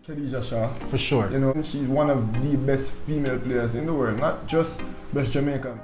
Khadija Shaw. For sure. You know, she's one of the best female players in the world, not just best Jamaican.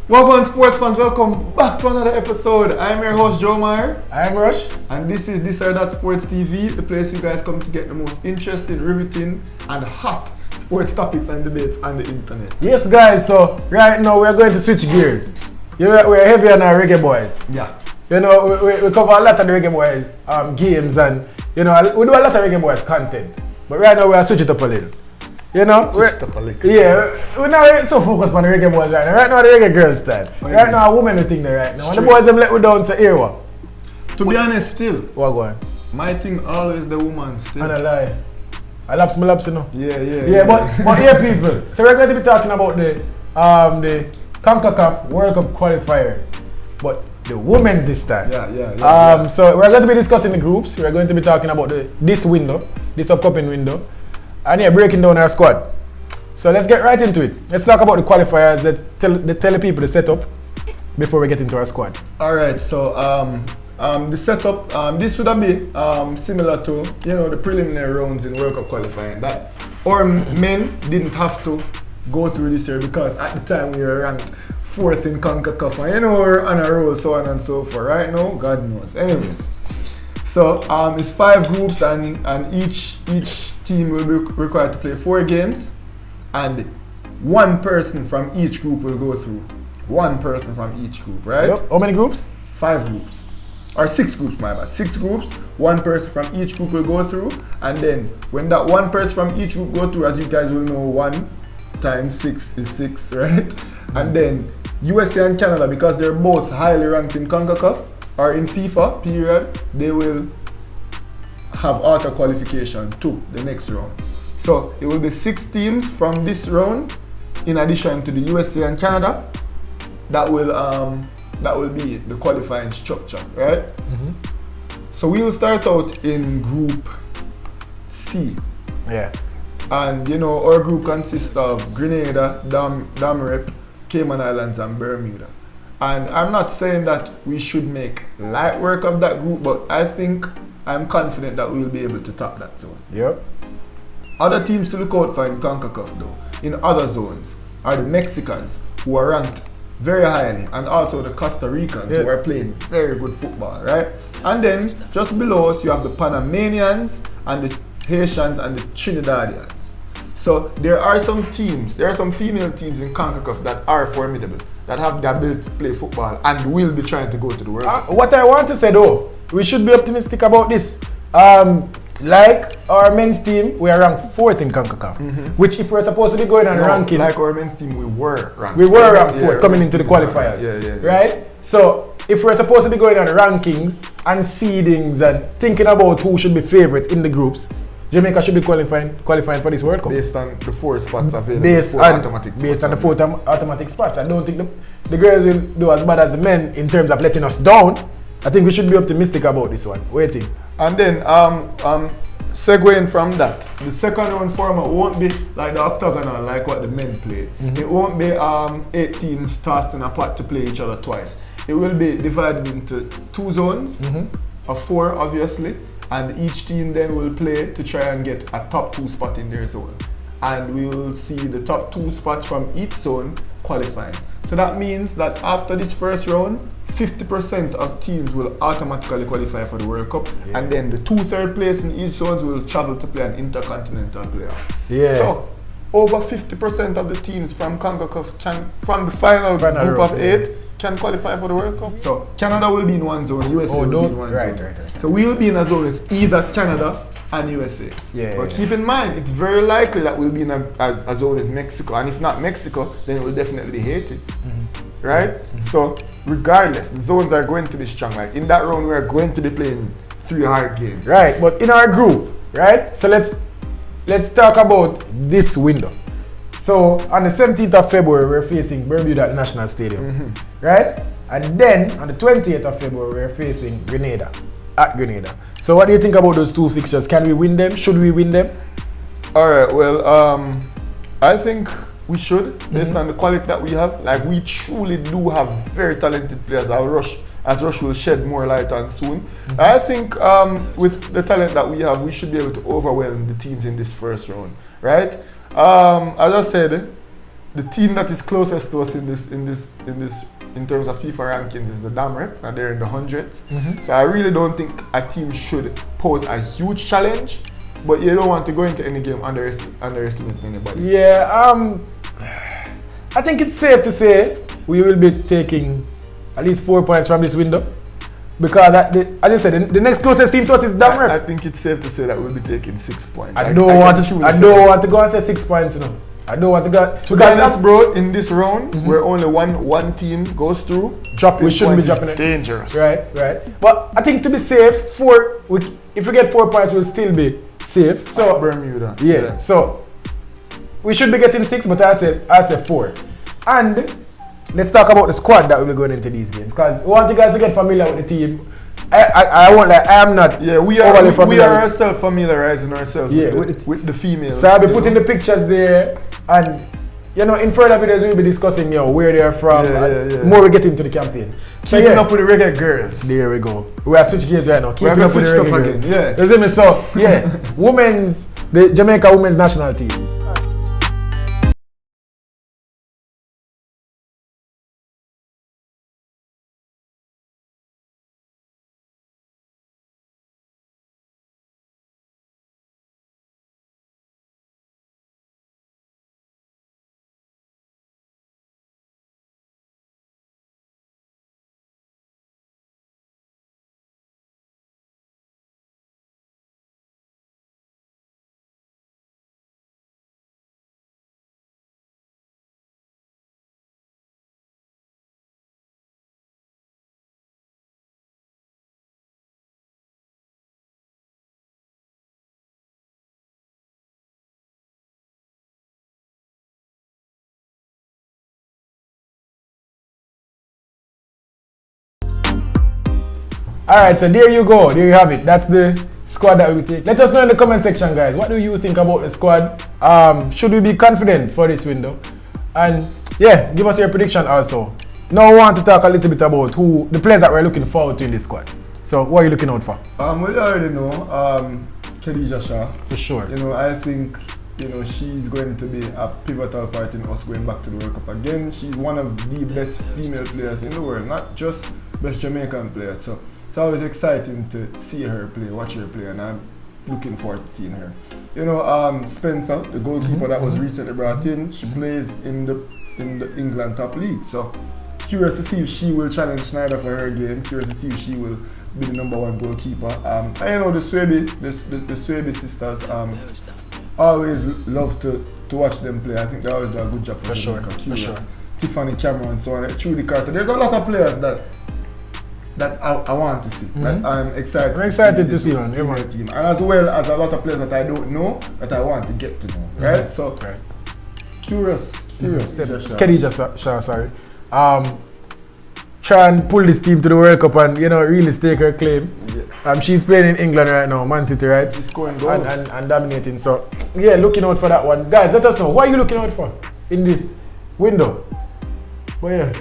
Welcome sports fans, welcome back to another episode. I'm your host Joe Meyer. I'm Rush. And this is This or That Sports TV, the place you guys come to get the most interesting, riveting and hot sports topics and debates on the internet. Yes guys, so right now we're going to switch gears. We're heavy on our Reggae Boys. Yeah. You know, we cover a lot of the Reggae Boys games and, you know, we do a lot of Reggae Boys content. But right now we're switching it up a little. You know, we're not so focused on the Reggae Boys right now. Right now the Reggae Girls style. Right now a woman we think there right now. When the boys them let we down to here what? To be honest still. What going? My thing always the woman still. And I lie. I laps my laps, you know. Yeah. But here people. So we're going to be talking about the CONCACAF World Cup Qualifiers. But the women's this time. Yeah. So we're going to be discussing the groups. We're going to be talking about this upcoming window. And yeah, breaking down our squad. So let's get right into it. Let's talk about the qualifiers that tell the people the setup before we get into our squad. Alright, so the setup, this would be similar to, you know, the preliminary rounds in World Cup qualifying. That our men didn't have to go through this year because at the time we were ranked 4th in CONCACAF and, you know, we're on a roll, so on and so forth. Right now, God knows. Anyways, so it's 5 groups and each team will be required to play 4 games, and one person from each group will go through. One person from each group, right? Yep. How many groups? 5 groups. Or 6 groups, my bad. 6 groups, one person from each group will go through, and then when that one person from each group go through, as you guys will know, 1 times 6 is 6, right? And then USA and Canada, because they're both highly ranked in CONCACAF or in FIFA, period, they will have auto qualification to the next round. So it will be 6 teams from this round, in addition to the USA and Canada, that will be the qualifying structure, right? Mm-hmm. So we will start out in Group C. Yeah. And you know, our group consists of Grenada, Damrep, Cayman Islands, and Bermuda. And I'm not saying that we should make light work of that group, but I'm confident that we will be able to top that zone. Yep. Other teams to look out for in CONCACAF though, in other zones, are the Mexicans, who are ranked very highly, and also the Costa Ricans, who are playing very good football, right? And then just below us you have the Panamanians and the Haitians and the Trinidadians. So there are some female teams in CONCACAF that are formidable, that have the ability to play football and will be trying to go to the World Cup. What I want to say though, we should be optimistic about this. Like our men's team, we are ranked 4th in CONCACAF, which if we're supposed to be going on rankings. Like our men's team, we were ranked 4th coming into the qualifiers. Yeah. Right? So if we're supposed to be going on rankings and seedings and thinking about who should be favorites in the groups, Jamaica should be qualifying for this World Cup. Based on the 4 spots available. Based on the 4 automatic spots. I don't think the girls will do as bad as the men in terms of letting us down. I think we should be optimistic about this one. Waiting. And then segueing from that, the second round format won't be like the octagonal, like what the men play. It won't be 8 teams tossed in a pot to play each other twice. It will be divided into 2 zones of 4, obviously, and each team then will play to try and get a top 2 spot in their zone. And we will see the top 2 spots from each zone qualifying. So that means that after this first round, 50% of teams will automatically qualify for the World Cup, and then the 2 third place in each zone will travel to play an intercontinental playoff. Yeah. So over 50% of the teams from CONCACAF from the final group of 8 can qualify for the World Cup. So Canada will be in one zone, USA will be in one zone. Right. So we will be in a zone with either Canada and USA. But keep in mind, it's very likely that we'll be in a zone with Mexico, and if not Mexico, then it will definitely be Haiti. Right? So regardless, the zones are going to be strong. Like in that round, we are going to be playing 3 hard games. Right, but in our group, right? So let's talk about this window. So on the 17th of February, we're facing Bermuda at the National Stadium, right? And then on the 28th of February, we're facing Grenada. at Grenada. So what do you think about those two fixtures? Can we win them? Should we win them? All right. Well, I think we should, based on the quality that we have. Like, we truly do have very talented players. As Rush will shed more light on soon. I think with the talent that we have, we should be able to overwhelm the teams in this first round, right? As I said, the team that is closest to us in terms of FIFA rankings is the Damrep, and they're in the hundreds. So I really don't think a team should pose a huge challenge, but you don't want to go into any game underestimating anybody. Yeah, I think it's safe to say we will be taking at least 4 points from this window, because as I said, the next closest team to us is Damrep. I think it's safe to say that we'll be taking 6 points. I don't want to go and say 6 points, I don't want to go. To be honest, bro, in this round, where only one team goes through, we shouldn't be dropping it. Dangerous. Right. But I think to be safe, if we get 4 points, we'll still be safe. So Bermuda. Yeah. So we should be getting 6, but I say 4. And let's talk about the squad that we'll be going into these games, because we want you guys to get familiar with the team. I won't lie, I am not. Yeah, we are ourselves familiarizing ourselves with the females. So I'll be putting the pictures there, and in further videos we'll be discussing where they are from, more we get into the campaign. Keeping up with the Reggae Girls. There we go. We are switching gears right now. Keeping up with the Reggae Girls. Yeah. You see me? So the Jamaica women's national team. Alright, so there you go. There you have it. That's the squad that we take. Let us know in the comment section, guys. What do you think about the squad? Should we be confident for this window? And yeah, give us your prediction also. Now I want to talk a little bit about the players that we're looking forward to in this squad. So what are you looking out for? Well, you already know Khadija Shah. For sure. I think she's going to be a pivotal part in us going back to the World Cup again. She's one of the best female players in the world, not just best Jamaican player. So it's always exciting to see her play, watch her play, and I'm looking forward to seeing her. Spencer, the goalkeeper that was recently brought in, she plays in the England top league. So curious to see if she will challenge Schneider for her game. Curious to see if she will be the #1 goalkeeper. The Swaby sisters always love to watch them play. I think they always do a good job for Jamaica. For sure. Tiffany Cameron, so on. Trudy Carter. There's a lot of players that I want to see. That I'm excited. I'm excited to see on every team, and as well as a lot of players that I don't know that I want to get to know. Right? So curious. Khadija Shah, sorry. Try and pull this team to the World Cup and really stake her claim. Yeah. She's playing in England right now, Man City, right? She's scoring goals and dominating. So yeah, looking out for that one, guys. Let us know what are you looking out for in this window. But yeah.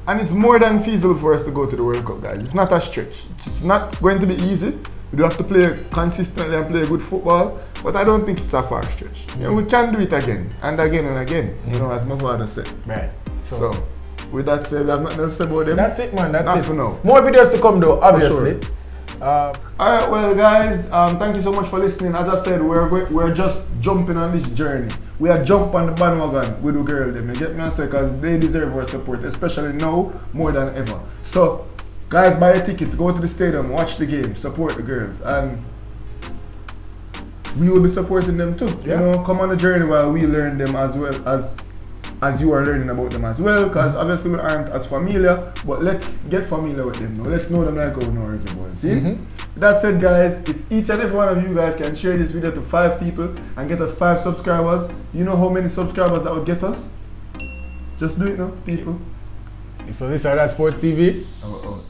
And it's more than feasible for us to go to the World Cup, guys. It's not a stretch. It's not going to be easy. We do have to play consistently and play good football, but I don't think it's a far stretch. We can do it again and again and again, as my father said. Right. So with that said, we have nothing else to say about them. That's it, man. That's not it. for now. More videos to come, though, obviously. Sure. Alright, well, guys, thank you so much for listening. As I said, we're just jumping on this journey. We are jump on the bandwagon with the girl them. You get me? Because they deserve our support, especially now more than ever. So, guys, buy your tickets, go to the stadium, watch the game, support the girls, and we will be supporting them too. Yeah. Come on the journey while we learn them as well as you are learning about them as well, because obviously we aren't as familiar, but let's get familiar with them now. Let's know them like how we know Reggae Boys. See? That said, guys, if each and every one of you guys can share this video to 5 people and get us 5 subscribers, you know how many subscribers that would get us? Just do it now, people. So this is That Sports TV. Oh.